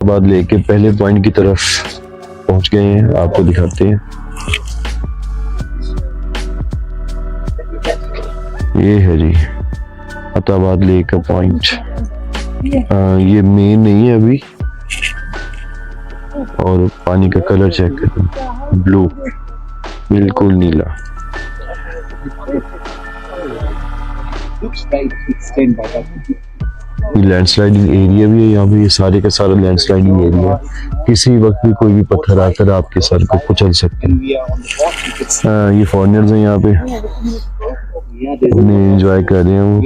बाद लेके पहले पॉइंट की तरफ पहुंच गए हैं, आपको दिखाते हैं। ये है जी अताबाद लेक का पॉइंट। ये मेन नहीं है अभी, और पानी का कलर चेक करें, ब्लू, बिल्कुल नीला। लैंडस्लाइडिंग एरिया भी है यहाँ पे, ये सारे का सारा लैंडस्लाइडिंग एरिया है। किसी वक्त भी कोई भी पत्थर आकर आपके सर को कुचल सकते हैं। ये फॉरेनर्स हैं यहाँ पे, उन्हें एंजॉय कर रहे हैं वो।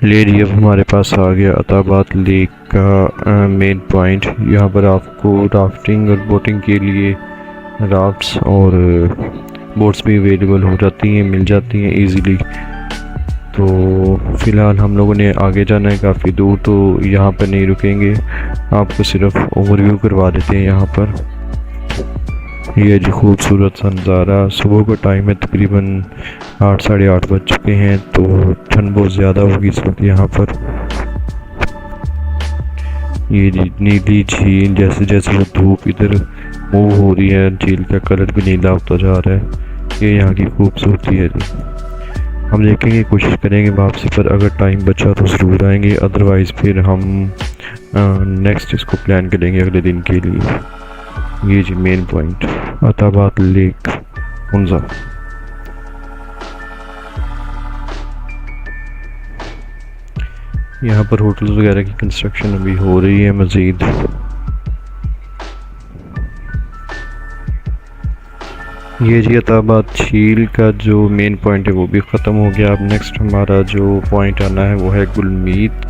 ले जी अब हमारे पास आ गया अताबाद लेक का मेन पॉइंट। यहाँ पर आपको राफ्टिंग और बोटिंग के लिए राफ्ट्स और बोट्स भी अवेलेबल हो जाती हैं, मिल जाती हैं इजीली। तो फ़िलहाल हम लोगों ने आगे जाना है काफ़ी दूर, तो यहाँ पर नहीं रुकेंगे, आपको सिर्फ ओवरव्यू करवा देते हैं यहाँ पर। ये जी खूबसूरत सा नज़ारा। सुबह का टाइम है, तकरीबन 8 साढ़े 8 बज चुके हैं, तो ठंड बहुत ज़्यादा होगी इस वक्त यहाँ पर। ये जी नीली झील, जैसे जैसे वो धूप इधर मूव हो रही है, झील का कलर भी नीला होता जा रहा है। ये यहाँ की खूबसूरती है जी। हम देखेंगे, कोशिश करेंगे वापसी पर, अगर टाइम बचा तो ज़रूर आएंगे, अदरवाइज़ फिर हम नेक्स्ट इसको प्लान करेंगे अगले दिन के लिए। ये जी main point Attabad lake Hunza. यहाँ पर होटल्स वगैरह की कंस्ट्रक्शन अभी हो रही है मज़ीद। ये जी अताबाद झील का जो मेन पॉइंट है वो भी ख़त्म हो गया। अब नेक्स्ट हमारा जो पॉइंट आना है वो है गुलमीत।